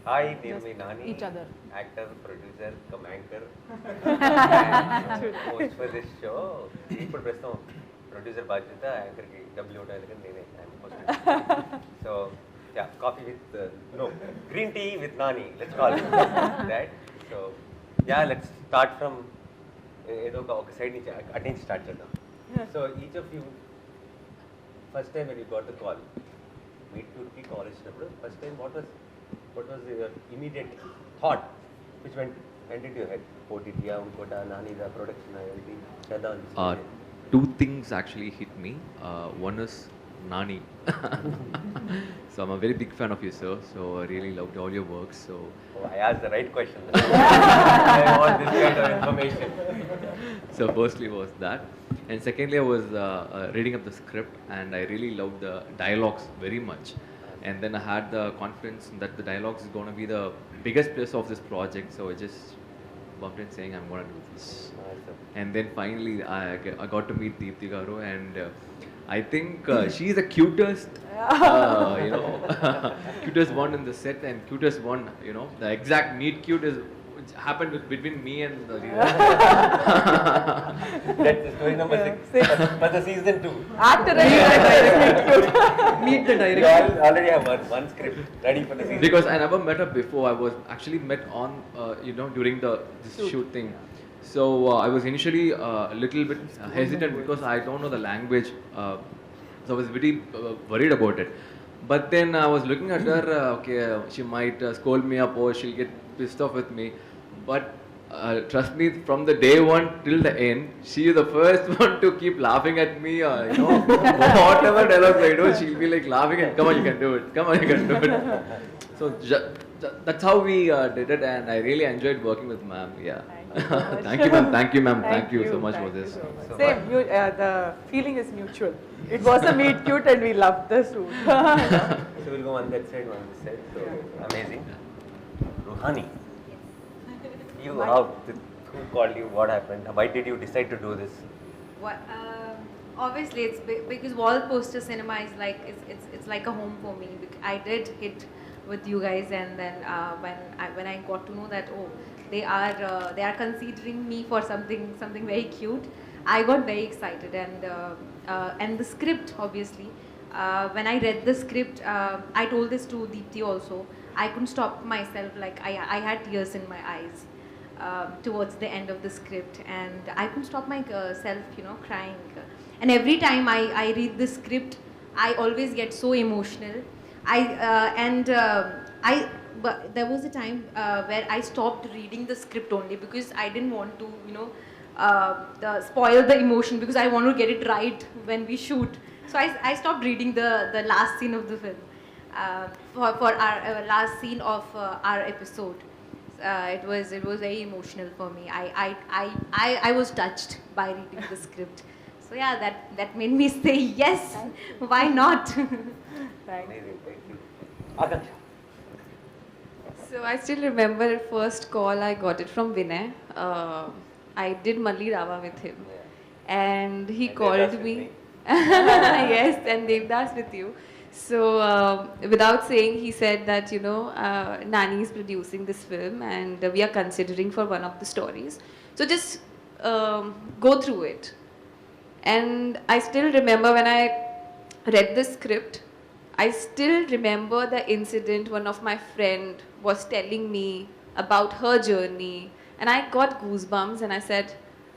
Hi, నేను Just మీ Nani, each other. Actor, producer, come anchor, host for this show. ఇప్పుడు ప్రస్తుతం ప్రొడ్యూసర్ బాధ్యత, యాంకర్కి డబ్బులు ఇవ్వడానికి కానీ నేనే host. So yeah, coffee with no green tea with Nani, let's call that. So yeah, let's start from ఏదో ఒక సైడ్ నుంచి అటు నుంచి స్టార్ట్ చేద్దాం. So each of you first time when you got the call, meet క్యూట్కి కాల్ ఇచ్చినప్పుడు first time what was your immediate thought which went into your head? OTT unkota nani da production everything kada Two things actually hit me. One is Nani. So I'm a very big fan of you, sir. So I really loved all your work. So I asked the right question. I want this kind of information. So firstly was that, and secondly I was reading up the script, and I really loved the dialogues very much. And then I had the confidence that the dialogues is going to be the biggest plus of this project. So I just bumped in saying I'm going to do this. Awesome. And then finally I got to meet Deepthi Garu, and I think she's the cutest, cutest one in the set, and cutest one, the exact meet cute is happened between me and the That's story number 6. But the season 2. Actor and director. Meet the You director. already have one script ready for the season. because I never met her before. I was actually met on during this shoot thing. So I was initially a little bit hesitant because I don't know the language. So I was very worried about it. But then I was looking at her. Okay, she might scold me up or she'll get pissed off with me. But trust me, from the day one till the end, she is the first one to keep laughing at me. Whatever dialogues I do, she'll be like laughing and come on, you can do it. Come on, you can do it. So that's how we did it, and I really enjoyed working with ma'am. Yeah. Thank you, ma'am. Thank you, ma'am. Thank you so much for this. So Same. The feeling is mutual. It was a meet cute, and we loved the shoot. So we'll go on that side, on this side. So amazing. Ruhani. You who called you? What happened? Why did you decide to do this? What, obviously, it's because Wall Poster Cinema is like it's like a home for me. I did hit with you guys, and then when I got to know that they are considering me for something very cute, I got very excited, and the script obviously. When I read the script, I told this to Deepthi also. I couldn't stop myself. Like I had tears in my eyes. Towards the end of the script, and I couldn't stop myself, crying. And every time I read the script, I always get so emotional. But there was a time where I stopped reading the script only because I didn't want to, spoil the emotion, because I want to get it right when we shoot. So I stopped reading the last scene of the film, for our last scene of our episode. It was very emotional for me. I was touched by reading the script. So yeah, that made me say yes. Why not? Thanks. Amazing. Thank you. Akanksha. So I still remember first call I got it from Vinay. I did Malli Rava with him, and he And called Devdas with me. me. Yes, and Devdas with you. So without saying, he said that Nani is producing this film, and we are considering for one of the stories. So just go through it. And I still remember when I read the script, I still remember the incident one of my friend was telling me about her journey, and I got goosebumps, and I said,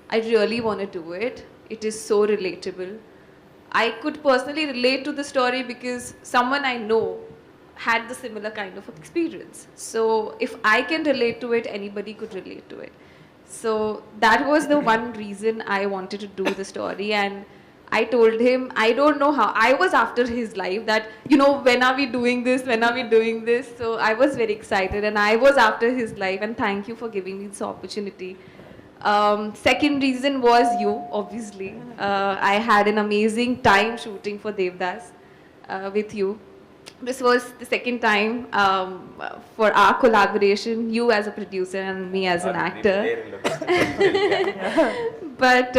I really want to do it. It is so relatable. I could personally relate to the story because someone I know had the similar kind of experience. So if I can relate to it, anybody could relate to it. So that was the one reason I wanted to do the story, and I told him, I don't know how. I was after his life that, when are we doing this? When are we doing this? So I was very excited, and I was after his life, and thank you for giving me this opportunity. Second reason was you, obviously. I had an amazing time shooting for Devdas with you. This was the second time for our collaboration, you as a producer and me as an actor. But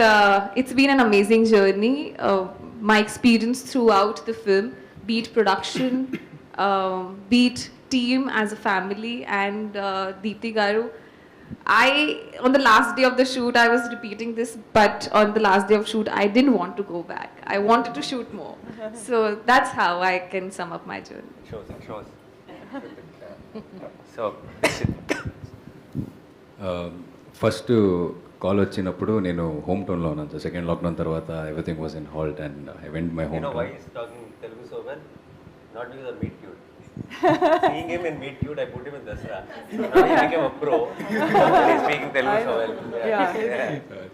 it's been an amazing journey. My experience throughout the film, be it production, be it team, as a family, and Deepti Garu. On the last day of the shoot, I was repeating this, but on the last day of shoot, I didn't want to go back. I wanted to shoot more. So that's how I can sum up my journey. Shows. So, first call వచ్చినప్పుడు నేను home టౌన్లో ఉన్నాను sir. Second lockdown తర్వాత everything was in halt and I went my you home know why town. he's talking Telugu so well? Not because of Meet Cute. Seeing him in Meet Cute, I put him in Dasra. So now he became a pro. He's speaking Telugu so well. Yeah.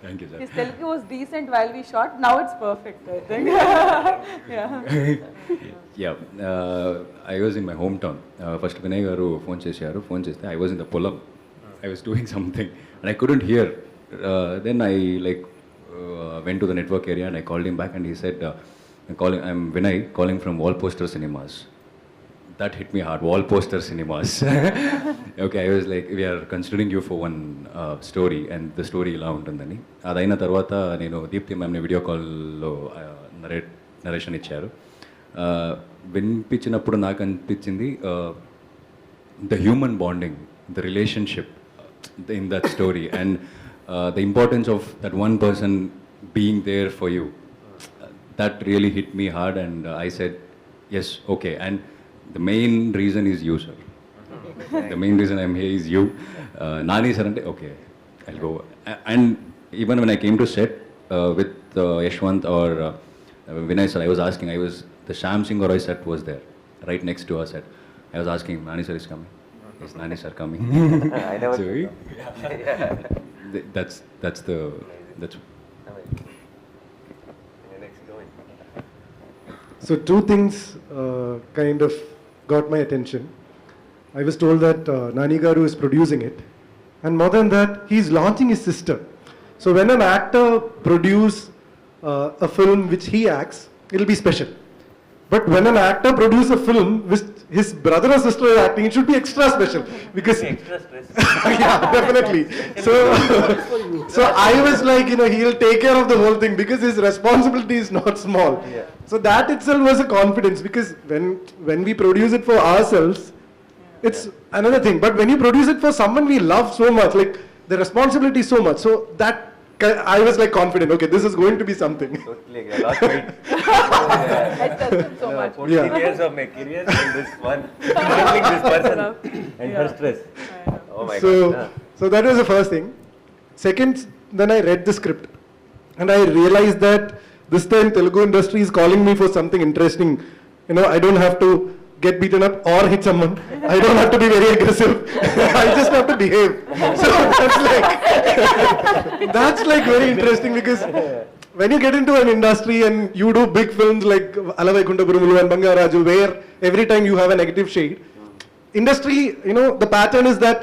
Thank you sir. His Telugu was decent while we shot. Now it's perfect, I think. Yeah. Yeah I was in my home town. First Vinay గారు phone చేశారు. Phone చేస్తే I was in the పొలం. I was doing something and I couldn't hear. Then I like went to the network area and I called him back and he said, I'm Vinay calling from Wall Poster Cinemas. That hit me hard. Wall Poster Cinemas. Okay, I was like, we are considering you for one story and the story ఇలా ఉంటుందని. అదైన తర్వాత నేను Deepti మ్యామ్ని video కాల్లో narration ఇచ్చారు. వినిపించినప్పుడు నాకు అనిపించింది the human bonding, the relationship in that story and the importance of that one person being there for you. That really hit me hard and I said, yes, okay. And the main reason is you, sir. The main reason I'm here is you. Nani sir, okay, I'll go. And even when I came to set with Yashwant or Vinay sir, I was asking, the Sham Singh Roy set was there, right next to our set. I was asking, Nani sir is coming. Is Nani sir coming? I never So, that's next going. So two things kind of got my attention. I was told that Nani Garu is producing it, and more than that, he's launching his sister. So when an actor produce a film which he acts, it'll be special. But when an actor produces a film which his brother or sister is acting, it should be extra special because Extra stress. yeah, definitely. So I was like, he'll take care of the whole thing because his responsibility is not small. Yeah. So that itself was a confidence because when we produce it for ourselves, it's another thing. But when you produce it for someone we love so much, like the responsibility is so much. So that I was like confident. Okay, this is going to be something. Totally, I lost weight. I trust him so much. 14 Yeah. years of my career and this one, handling this person and her Yeah. stress. Oh my So God. so that was the first thing. Second, then I read the script and I realized that this time Telugu industry is calling me for something interesting. I don't have to get beaten up or hit someone. I don't have to be very aggressive. I just have to behave. So that's like very interesting because when you get into an industry and you do big films like Alavaikunta Burumulu and Bangaraju, where every time you have a negative shade, industry, the pattern is that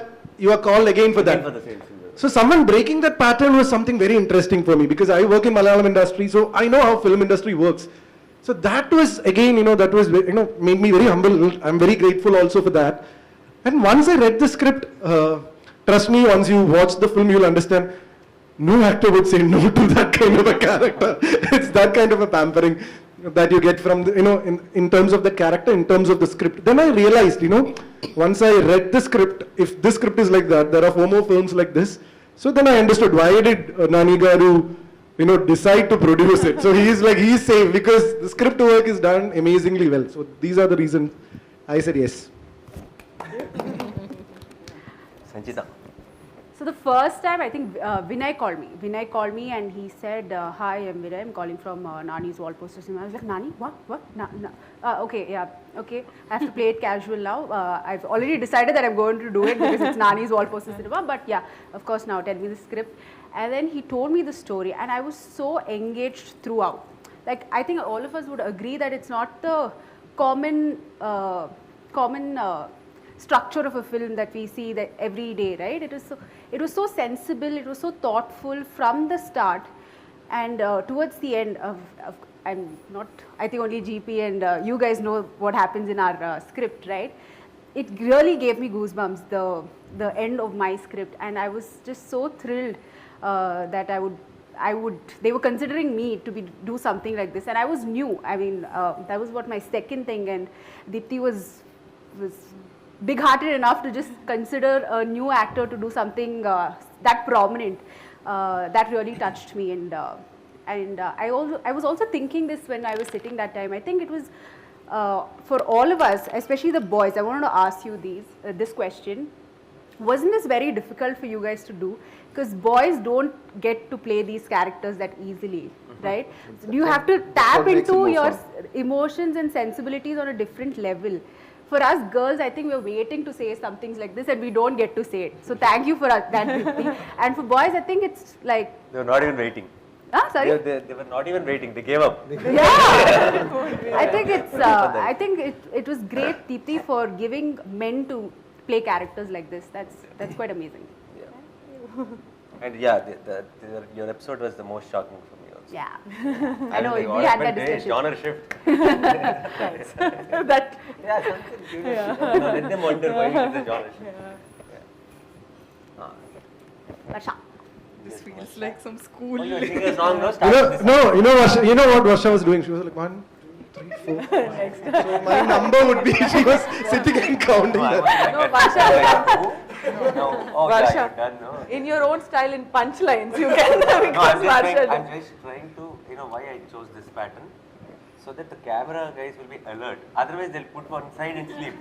you are called again for that. For the same thing. So someone breaking that pattern was something very interesting for me because I work in Malayalam industry, so I know how film industry works. So that was again, that was made me very humble. I'm very grateful also for that. And once I read the script, trust me, once you watch the film, you'll understand. No actor would say no to that kind of a character. It's that kind of a pampering that you get from the, in terms of the character, in terms of the script. Then I realized, once I read the script, if this script is like that, there are 4 more films like this. So then I understood why did Nani Garu, decide to produce it. So he's safe because the script work is done amazingly well. So these are the reasons I said yes. Sanchita. So the first time, I think Vinay called me. Vinay called me and he said, "Hi, I'm Vinay. I'm calling from Nani's Wall Poster Cinema." I was like, "Nani? What? Okay, yeah, okay. I have to play it casual now. I've already decided that I'm going to do it because it's Nani's Wall Poster Cinema. But yeah, of course, now tell me the script." And then he told me the story, and I was so engaged throughout. Like I think all of us would agree that it's not the common structure of a film that we see that every day, right? It was so sensible, it was so thoughtful from the start, and towards the end I think only GP and you guys know what happens in our script, right? It really gave me goosebumps, the end of my script, and I was just so thrilled that they were considering me to do something like this, and I was new. I mean, that was what my second thing, and Deepti was big-hearted enough to just consider a new actor to do something that prominent. That really touched me, and I was also thinking this when I was sitting that time. I think it was for all of us, especially the boys. I wanted to ask you this question. Wasn't this very difficult for you guys to do? Because boys don't get to play these characters that easily, right? So you have to tap into your emotions and sensibilities on a different level. For us girls, I think we're waiting to say some things like this and we don't get to say it. So thank you for that, Deepti. And for boys, I think it's like... They were not even waiting. Sorry? They were not even waiting. They gave up. Yeah. I think it's. I think it was great, Deepti, for giving men to play characters like this. That's quite amazing. Yeah. And yeah, your episode was the most shocking for me also. Yeah. I know we had that discussion. Genre shift. That. Yeah, something curious. Let them wonder why it is a genre shift. Varsha. This feels like some school. Oh, you were singing a song, no? You Start know, with this. no, you know what Varsha was doing? She was like 1, 2, 3, 4. So my number would be, she was sitting and counting that. No, Varsha. No. Oh, Varsha. yeah, you're done, no? In your own style, in punchlines, you can. No, I'm Varsha. just trying to, why I chose this pattern. So that the camera guys will be alert. Otherwise, they'll put one side and sleep.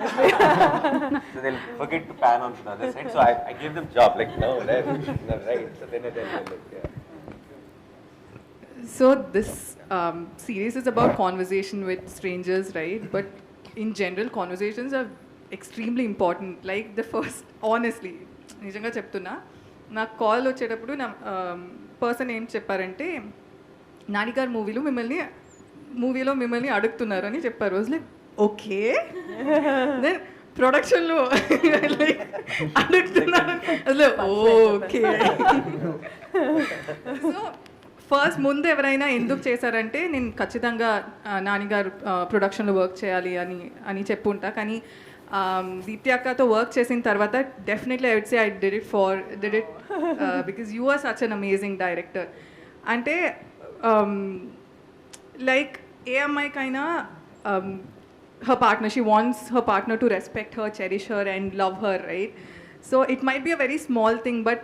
So they'll forget to pan on the other side. So I gave them job, like, no, left, no, right. So then yeah. So this series is about conversation with strangers, right? But in general, conversations are extremely important. Like the first, honestly, నిజంగా చెప్తున్నా నాకు call వచ్చేటప్పుడు నా person ఏం చెప్పారంటే నానిగారు మూవీలో మిమ్మల్ని అడుగుతున్నారు అని చెప్పారు. వాజ్ లైక్ ఓకే, దెన్ ప్రొడక్షన్లో లైక్ అడుగుతున్నారు, అసలు ఓకే. సో ఫస్ట్ ముందు ఎవరైనా ఎందుకు చేశారంటే నేను ఖచ్చితంగా నానిగారు ప్రొడక్షన్లో వర్క్ చేయాలి అని చెప్పుంటా. కానీ దీప్తి అక్కతో వర్క్ చేసిన తర్వాత definitely I would say I did it because you are such an amazing director. అంటే like AMI kinda her partner, she wants her partner to respect her, cherish her and love her, right? So it might be a very small thing, but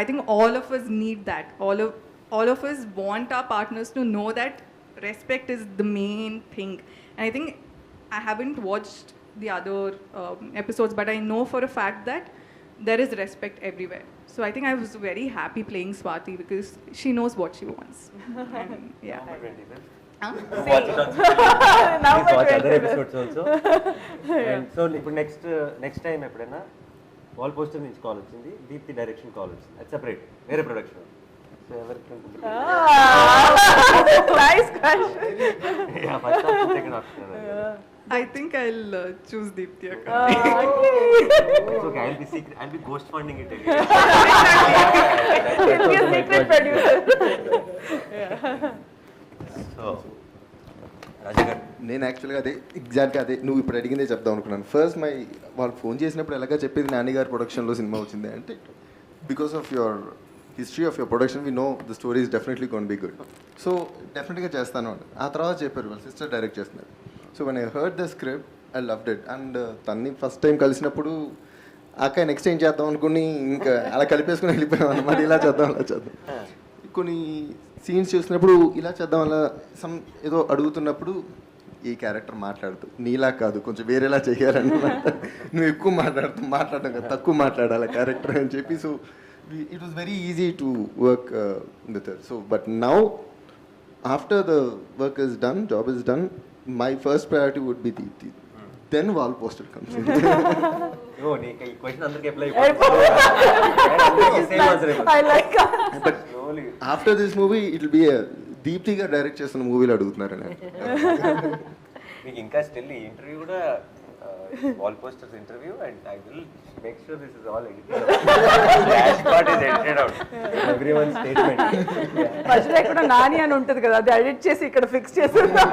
I think all of us need that. All of us want our partners to know that respect is the main thing. And I think I haven't watched the other episodes, but I know for a fact that there is respect everywhere. So I think I was very happy playing Swati because she knows what she wants. And, yeah. Watch it on Please watch other episodes also. And so next time ఎప్పుడైనా wall poster నుంచి call వచ్చింది, Deepti direction call వచ్చింది, అది separate వేరే production. So ఎవరికి ఉంటుంది? Nice question. Yeah, first option, second option. I think I'll choose Deepti Akka. It's okay, I'll be ghost funding it again. He'll be a secret producer. So, రాజగారు, నేను యాక్చువల్గా ఎగ్జాక్ట్గా నువ్వు ఇప్పుడు అడిగిందే చెప్దాం అనుకున్నాను. ఫస్ట్ వాళ్ళు ఫోన్ చేసినప్పుడు ఎలాగా చెప్పేది నాన్నగారు ప్రొడక్షన్లో సినిమా వచ్చింది అంటే because of your history of your production we know the story is definitely gonna be good. So డెఫినెట్గా చేస్తాను అని ఆ తర్వాత చెప్పారు వాళ్ళ సిస్టర్ డైరెక్ట్ చేస్తున్నారు. So when I heard the script I loved it. And తన్ని ఫస్ట్ టైం కలిసినప్పుడు అక్క నెక్స్ట్ ఏం చేద్దాం అనుకుని ఇంకా అలా కలిపేసుకుని వెళ్ళిపోయాం అన్నమాట. ఇలా చేద్దాం అలా చేద్దాం. కొన్ని సీన్స్ చూసినప్పుడు ఇలా చేద్దాం అలా ఏదో అడుగుతున్నప్పుడు ఈ క్యారెక్టర్ మాట్లాడుతూ నీలా కాదు కొంచెం వేరేలా చేయాలన్నమాట. నువ్వు ఎక్కువ మాట్లాడడం కదా, తక్కువ మాట్లాడాలి క్యారెక్టర్ అని చెప్పి. So it was very easy to work with her. So but now after the work is done, job is done, my first priority would be Deepti. Then wall poster comes in. No, ఈ question అందరికీ apply అయిపోతుంది. Same answer అయిపోతుంది. I like that. But after this movie it will be a Deepti గారు direct చేస్తున్న మూవీలో అడుగుతున్నారని. మీకు ఇంకా still ఈ ఇంటర్వ్యూ కూడా wall posters interview, and I will make sure this is all edited. Flash part is edited out. Everyone statement. మధ్యలో ఇక్కడ నాని అని ఉంటుంది కదా, అది ఎడిట్ చేసి ఇక్కడ ఫిక్స్ చేస్తున్నా.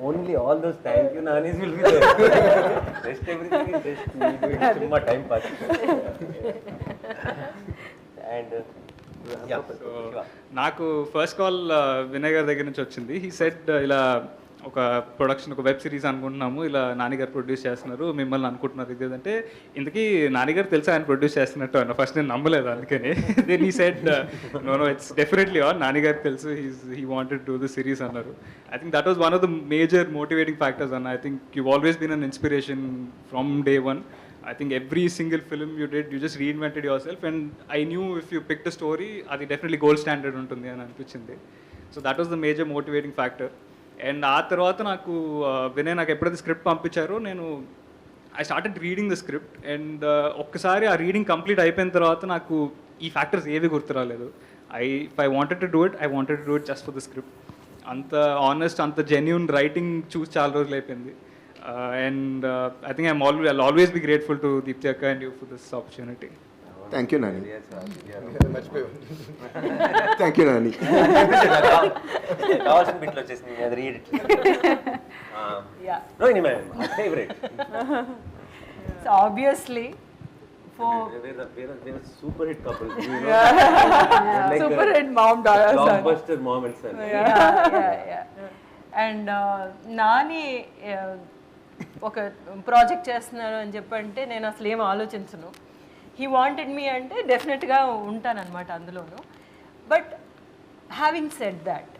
Only all those thank you Nanis will be there. Rest everything is just me doing సుమ్మా టైం పాస్. అండ్ నాకు ఫస్ట్ కాల్ వినయ్ గారి దగ్గర నుంచి వచ్చింది. హీ సెడ్ ఇలా ఒక ప్రొడక్షన్, ఒక వెబ్ సిరీస్ అనుకుంటున్నాము, ఇలా నానిగారు ప్రొడ్యూస్ చేస్తున్నారు, మిమ్మల్ని అనుకుంటున్నారు ఇది అంటే, ఇంతకీ నానిగారు తెలుసా ఆయన ప్రొడ్యూస్ చేస్తున్నట్టు అన్న. ఫస్ట్ నేను నమ్మలేదు, అందుకని then he said no it's definitely on, నానిగారు తెలుసు, he wanted to the series అన్నారు. I think that was one of the major motivating factors అన్న. I think you always been an inspiration from day one. I think every single film you did, you just reinvented yourself, and I knew if you picked a story, అది definitely gold standard ఉంటుంది అని అనిపించింది. So that was the major motivating factor. And ఆ తర్వాత నాకు వినయ్ నాకు ఎప్పుడైతే script పంపించారో నేను I started reading the script, and ఒక్కసారి ఆ రీడింగ్ కంప్లీట్ అయిపోయిన తర్వాత నాకు ఈ ఫ్యాక్టర్స్ ఏవి గుర్తురాలేదు. If I wanted to do it just for the script. అంత ఆనెస్ట్, అంత జెన్యూన్ రైటింగ్ చూసి చాలా రోజులు అయిపోయింది. And I think I'll always be grateful to Deepti Akka and you for this opportunity. Thank you, Nani. Thank you, Nani. కావాల్సిన బిట్లో వచ్చేసింది, అది read. Rohini ma'am, favourite. So obviously we're super hit couple. Super hit mom daughter son. Blockbuster mom and son. And Nani ఒక project చేస్తున్నారు అని చెప్పంటే నేను అసలు ఏం ఆలోచించను. హీ వాంటెడ్ మీ అంటే డెఫినెట్గా ఉంటానన్నమాట అందులోను. బట్ హ్యావింగ్ సెడ్ దాట్,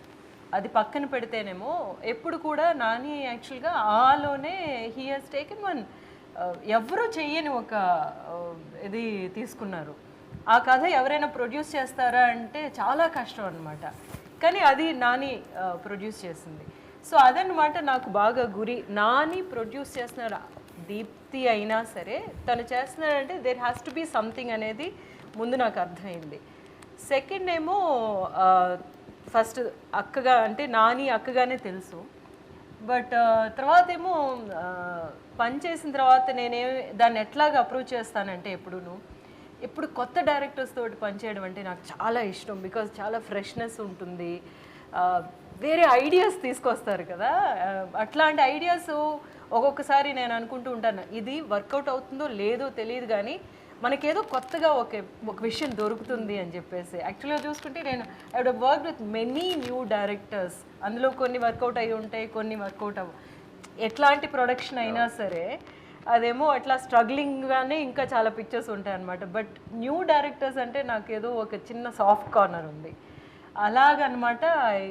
అది పక్కన పెడితేనేమో ఎప్పుడు కూడా నాని యాక్చువల్గా ఆలోనే హీ హాజ్ టేకెన్ వన్ ఎవరూ చెయ్యని ఒక ఇది తీసుకున్నారు. ఆ కథ ఎవరైనా ప్రొడ్యూస్ చేస్తారా అంటే చాలా కష్టం అనమాట. కానీ అది నాని ప్రొడ్యూస్ చేసింది. సో అదనమాట నాకు బాగా గురి. నాని ప్రొడ్యూస్ చేస్తున్నారు, దీప్తి అయినా సరే తను చేస్తున్నారంటే there has to be something అనేది ముందు నాకు అర్థమైంది. సెకండ్ ఏమో ఫస్ట్ అక్కగా అంటే నాని అక్కగానే తెలుసు. బట్ తర్వాత ఏమో పని చేసిన తర్వాత దాన్ని ఎట్లాగా అప్రోచ్ చేస్తానంటే ఎప్పుడు కొత్త డైరెక్టర్స్ తోటి పనిచేయడం అంటే నాకు చాలా ఇష్టం. బికాజ్ చాలా ఫ్రెష్నెస్ ఉంటుంది, వేరే ఐడియాస్ తీసుకొస్తారు కదా. అట్లాంటి ఐడియాస్ ఒక్కొక్కసారి నేను అనుకుంటూ ఉంటాను, ఇది వర్కౌట్ అవుతుందో లేదో తెలియదు కానీ మనకేదో కొత్తగా ఒక విషయం దొరుకుతుంది అని చెప్పేసి. యాక్చువల్గా చూసుకుంటే నేను I wood work with many new directors. అందులో కొన్ని వర్కౌట్ అయ్యి ఉంటాయి, కొన్ని వర్కౌట్ ఎట్లాంటి ప్రొడక్షన్ అయినా సరే అదేమో అట్లా స్ట్రగ్లింగ్గానే ఇంకా చాలా పిక్చర్స్ ఉంటాయి అన్నమాట. బట్ న్యూ డైరెక్టర్స్ అంటే నాకు ఏదో ఒక చిన్న సాఫ్ట్ కార్నర్ ఉంది. అలాగనమాట I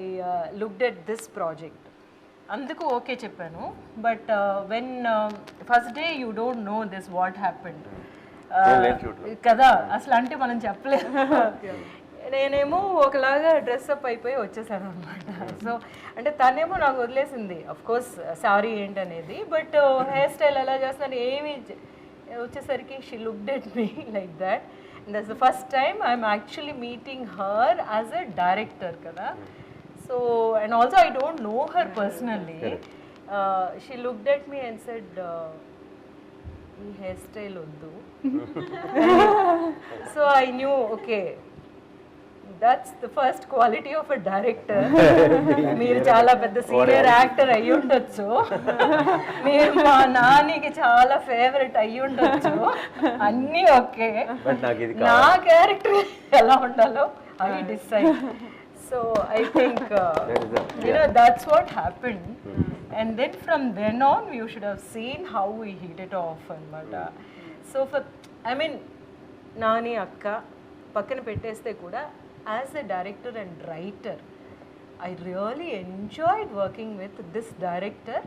looked at this project, అందుకు ఓకే చెప్పాను. But when first day you don't know this what happened కదా, అసలు అంటే మనం చెప్పలేదు. నేనేమో ఒకలాగా డ్రెస్అప్ అయిపోయి వచ్చేసాను అనమాట. సో అంటే తనేమో నాకు వదిలేసింది అఫ్ కోర్స్ సారీ ఏంటనేది. బట్ హెయిర్ స్టైల్ ఎలా చేస్తున్నాను ఏమి వచ్చేసరికి she looked at me like that. That's the first time I'm actually meeting her as a director kada. So and also I don't know her personally. She looked at me and said ee hairstyle oddu. So I knew okay, that's the first quality of a director. మీరు చాలా పెద్ద senior actor అయ్యి ఉండొచ్చు, మీరు మా నానికి చాలా favourite అయ్యి ఉండొచ్చు, అన్నీ ఓకే, నా క్యారెక్టర్ ఎలా ఉండాలో I decide. So I think that's what happened. And then from then on you should have seen how we hit it off అన్నమాట. సో I mean నాని అక్క పక్కన పెట్టేస్తే కూడా as a director and writer, I really enjoyed working with this director,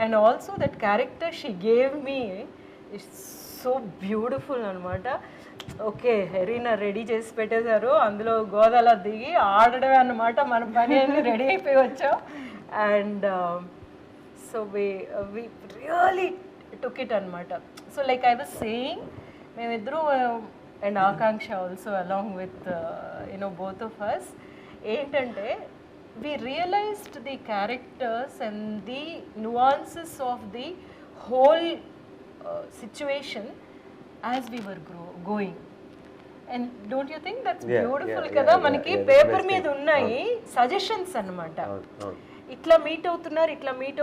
and also that character she gave me is so beautiful anamata. Okay, హెరీనా ready చేసి పెట్టేశారు, అందులో గోదాలో దిగి ఆడడమే అన్నమాట, మన పని అన్ని రెడీ అయిపోయి వచ్చాం. And so we really took it అనమాట. So like I was saying, మేమిద్దరూ and Akanksha also along with both of us, ఏంటంటే we realized the characters and the nuances of the whole situation as we were going. And don't you think that's beautiful kada? Manaki paper మీద ఉన్నాయి suggestions అన్నమాట. ఇట్లా meet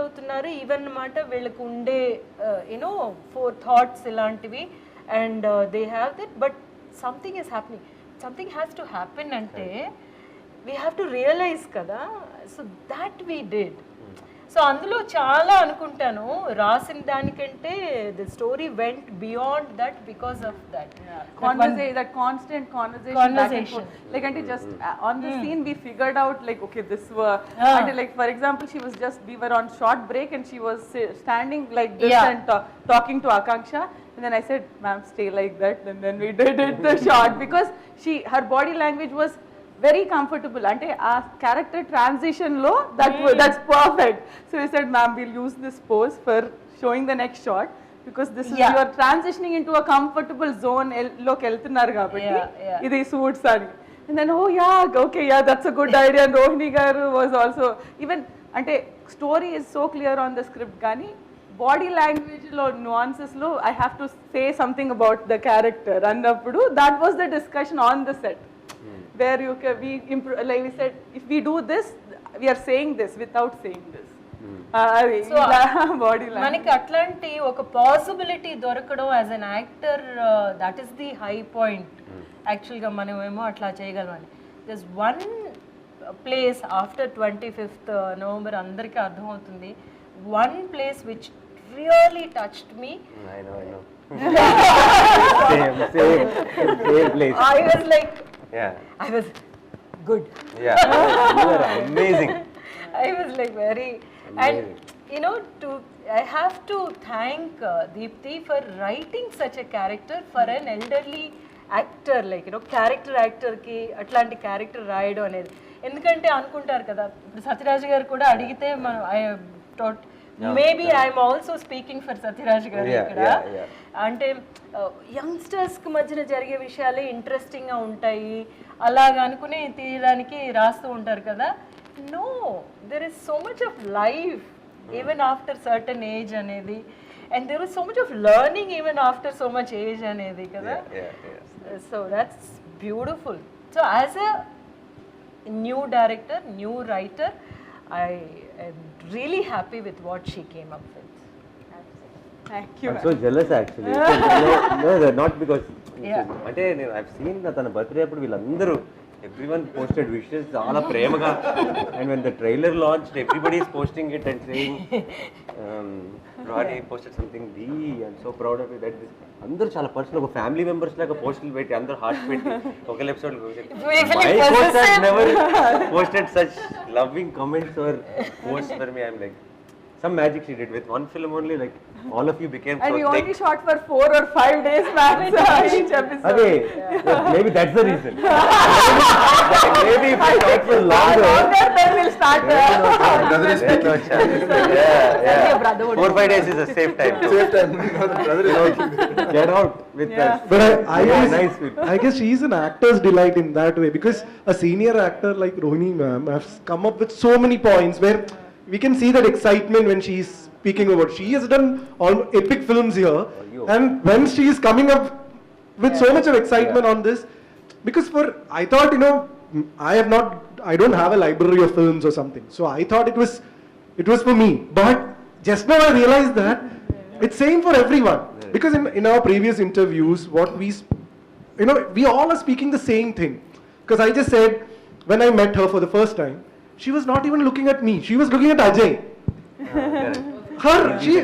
అవుతున్నారు even అన్నమాట. వీళ్ళకు ఉండే four thoughts ఇలాంటివి, and they have that, but something is happening, something has to happen ante we have to realize kada. So that we did. So అందులో చాలా అనుకుంటాను రాసిన దానికంటే the story vent beyond that because of that That constant conversation back and forth. Like, and just on the scene, we figured out like, okay, this were. And like, for example, we were on short break, and she was standing like this and talking to Akanksha. And then I said, "Ma'am, stay like that." And then we did it the shot because her body language was very comfortable. Ante a character transition lo that's perfect. So we said, "Ma'am, we'll use this pose for showing the next shot." Because this is you are transitioning into a comfortable zone look eltunnaru kabatti idi suits ani, and then okay, that's a good idea. And Rohini garu was also even ante story is so clear on the script gani body language lo nuances lo I have to say something about the character annappudu that was the discussion on the set where like we said, if we do this we are saying this without saying this. So మనకి అట్లాంటి ఒక possibility దొరకడం as an actor that is the high point యాక్చువల్గా మనమేమో అట్లా చేయగలమని. This one place after 25th November అందరికీ అర్థమవుతుంది. One place which really touched me. I was like, I was good. Yeah, you are amazing. I was like very, and you know, I have to thank Deepthi for writing such a character for an elderly actor, like you know, character actor ki atlanti character రాయడం అనేది. ఎందుకంటే అనుకుంటారు కదా, ఇప్పుడు సత్యరాజ్ గారు కూడా అడిగితే మనం maybe I'm also speaking for Sathyaraj గారు ఇక్కడ. అంటే యంగ్స్టర్స్కి మధ్యన జరిగే విషయాలే ఇంట్రెస్టింగ్గా ఉంటాయి అలాగ అనుకుని తీయడానికి రాస్తూ ఉంటారు కదా. No, there is so much of life even after certain age anedi, and there is so much of learning even after so much age anedi kada. So that's beautiful. So as a new director, new writer, I am really happy with what she came up with. Thank you. I'm so jealous actually. No, not because అంటే నేను I've seen తన birthday అప్పుడు వీళ్ళందరూ everyone posted wishes చాలా ప్రేమగా, and when the trailer launched everybody is posting it and saying Ronnie posted something, I'm so proud of you that this అందరూ చాలా personal ఒక ఫ్యామిలీ మెంబర్స్ లాగా పోస్టులు పెట్టి అందరూ హార్ట్ పెట్టి ఒక episode never posted such loving comments or post for me. I'm like some magic she did with one film only, like all of you became and so we thick. only shot for 4 or 5 days max each episode. Okay, maybe that's the reason. Maybe if we shot for longer then we'll start brother is speaking. yeah 4-5 days is a safe time. Brother is speaking. Get out with that. But I guess she is an actor's delight in that way, because a senior actor like Rohini ma'am has come up with so many points where we can see that excitement when she is speaking about. She has done all epic films here, and when she is coming up with so much of excitement on this, because I thought, you know, I don't have a library of films or something, so I thought it was for me. But just now I realized that it's same for everyone, because in our previous interviews, what we all are speaking the same thing. Because I just said, when I met her for the first time, she was not even looking at me. She was looking at Ajay.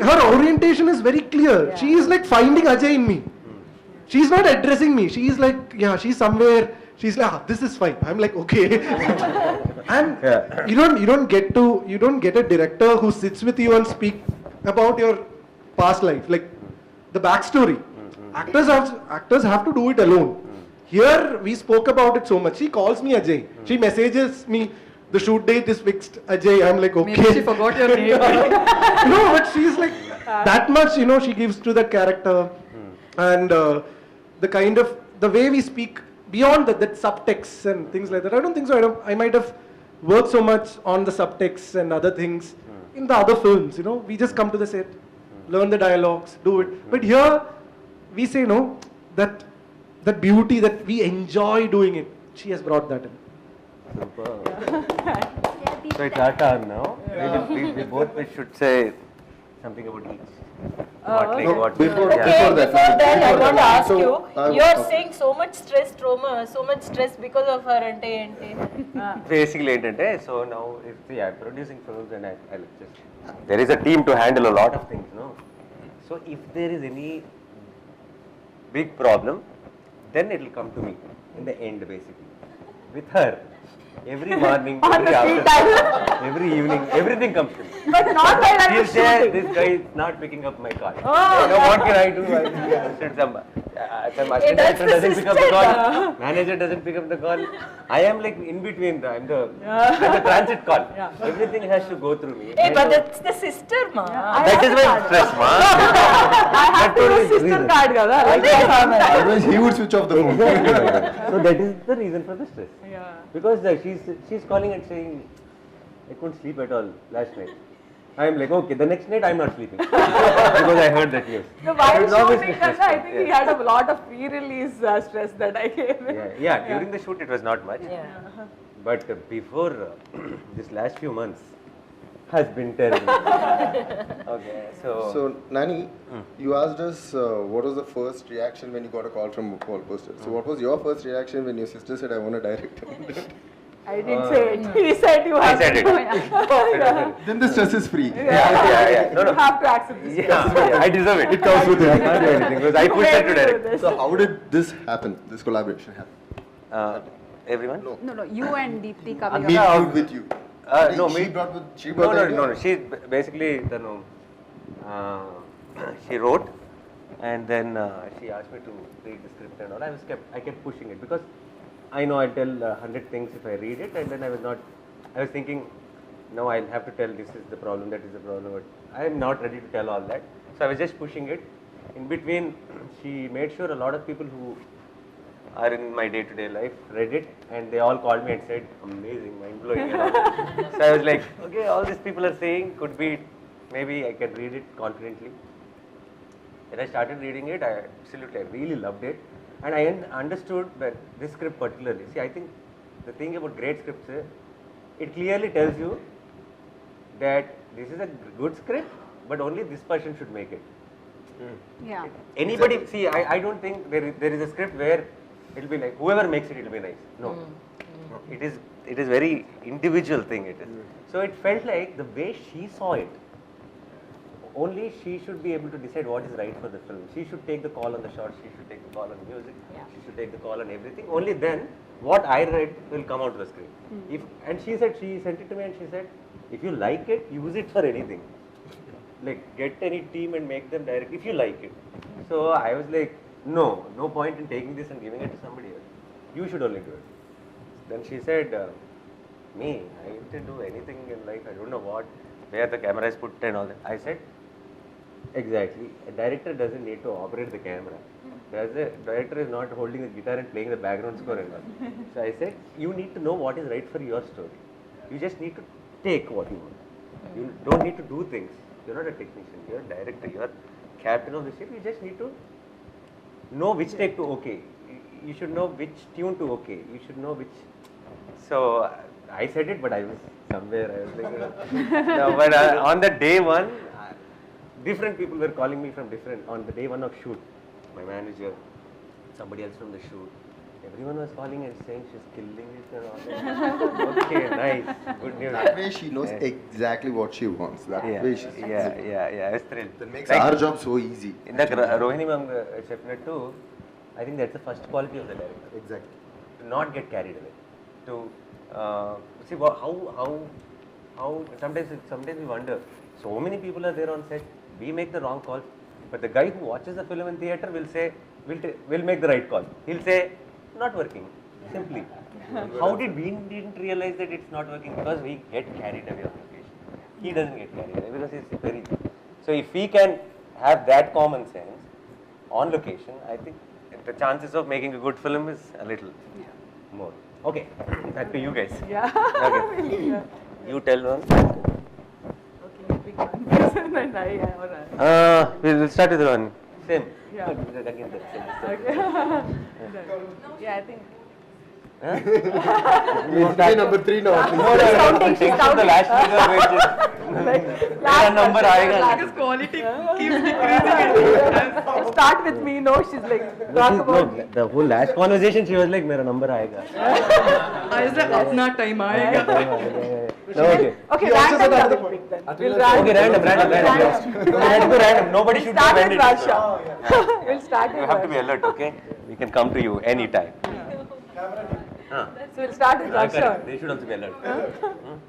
Her orientation is very clear. She is like finding Ajay in me. She's not addressing me. She is like, she's somewhere. She's like, this is fine. I'm like, okay. And you don't get a director who sits with you and speak about your past life, like the backstory. Actors have to do it alone. Here we spoke about it so much. She calls me Ajay. She messages me, the shoot date is fixed, Ajay. I'm like, okay. Maybe she forgot your name. No, but she's like that much, you know, she gives to that character. And the kind of, the way we speak beyond that subtext and things like that. I don't think so. I might have worked so much on the subtext and other things in the other films, you know. We just come to the set, learn the dialogues, do it. But here, we say, no, that beauty that we enjoy doing it, she has brought that in. Super. So it's our turn now. We both should say something about each. before Okay, before that, before that, I want to ask So, you, I- you're okay. saying so much stress, trauma, so much stress because of her ante ante. Basically ఏంటంటే so now if I'm producing films and I just there is a team to handle a lot of things, no? So if there is any big problem, then it will come to me in the end basically. With her, every morning, every afternoon, every evening, everything comes to me. But not while I'm She'll say, shooting. this guy is not picking up my call. Oh, You know, what can I do? Some assistant that's director the doesn't pick up the sister. call. Manager doesn't pick up the call. I am like in between. I'm the transit call. Everything has to go through me. Hey, And but so- that's the sister, ma. that is my stress, ma. I have to use sister card, kada. Otherwise, he would switch off the phone. So that is the reason for the stress. Because she's calling and saying, I couldn't sleep at all last night. I am like, okay, the next night I'm not sleeping because I heard that news. So while It's obviously shooting, Kanna, I think he had a lot of pre-release stress that I gave him. Yeah, during the shoot it was not much. Yeah. But before this last few months has been terrible. Okay, So, Nani, you asked us what was the first reaction when you got a call from Wall Poster. So, what was your first reaction when your sister said, I want to direct? I didn't say it. He said you I have said to it. do it. Then the stress is free. Yeah. No, You have to accept this. Yeah, I deserve it. It comes with it. I can't do anything because I pushed her to direct. So, how did this happen, this collaboration happen? Everyone? No, you and Deepthi coming Me up. brought with you. No, she me. brought with, she brought the idea? No. She basically, she wrote, and then she asked me to read the script and all. I kept pushing it because I know I'll tell 100 things if I read it, and then I was thinking, no, I'll have to tell this is the problem, that is the problem, but I am not ready to tell all that. So I was just pushing it. In between, she made sure a lot of people who are in my day-to-day life read it, and they all called me and said, amazing, mind-blowing. And all. So I was like, okay, all these people are saying could be, maybe I can read it confidently. Then I started reading it. I really loved it, and I understood that this script particularly. See, I think the thing about great scripts is it clearly tells you that this is a good script, but only this person should make it. Yeah. Anybody, see, I don't think there is a script where it'll be like whoever makes it, it'll be nice. No, it is very individual thing. It is. So it felt like the way she saw it. Only she should be able to decide what is right for the film. She should take the call on the shots. She should take the call on the music. She should take the call on everything. Only then, what I read will come out to the screen. And she sent it to me, and she said, if you like it, use it for anything. Like get any team and make them direct if you like it. So I was like, no point in taking this and giving it to somebody else. You should only do it. Then she said, me, I didn't do anything in life. I don't know where the camera is put and all that. I said, exactly. A director doesn't need to operate the camera. The director is not holding the guitar and playing the background score and all. So I said, you need to know what is right for your story. You just need to take what you want. You don't need to do things. You're not a technician. You're a director. You're captain of the ship. You just need to know which take to okay. You should know which tune to okay. You should know which. So I said it, but I was somewhere. I was like, no, but on the day one, different people were calling me from different. On the day one of shoot, my manager, somebody else from the shoot. Everyone was calling and saying she's killing it and all that. Okay, nice, good news. That way she knows exactly what she wants. That way she's Yeah, I was thrilled. That makes our job so easy. In the Rohini ma'am చెప్పినట్టు, I think that's the first quality of the director. Exactly. To not get carried away. To see how sometimes we wonder. So many people are there on set. We make the wrong calls, but the guy who watches the film in theater will say, "We'll make the right call." He'll say, "Not working." Simply. How did we didn't realize that it's not working? Because we get carried away on location. He doesn't get carried away because he's very. So if we can have that common sense on location, I think the chances of making a good film is a little more. Okay, back to you guys. Yeah. Okay. You tell one. Okay, pick one. And alright. We'll start with one. Same. Yeah. Again, the same. Okay. Yeah, I think. number 3 now. counting, she's counting. last figure मेरा number आएगा. Because quality keeps decreasing. Start with me, no, she's like, talk about me. The whole last conversation she was like मेरा number आएगा. I was like, अपना time आएगा. No, okay. Okay, random double pick then. We'll Okay, random. Let's go random. Nobody should start defend with it. Varsha. We'll start You with have to be Varsha. alert, okay? We can come to you anytime. So we'll start with Varsha. They should also be alert.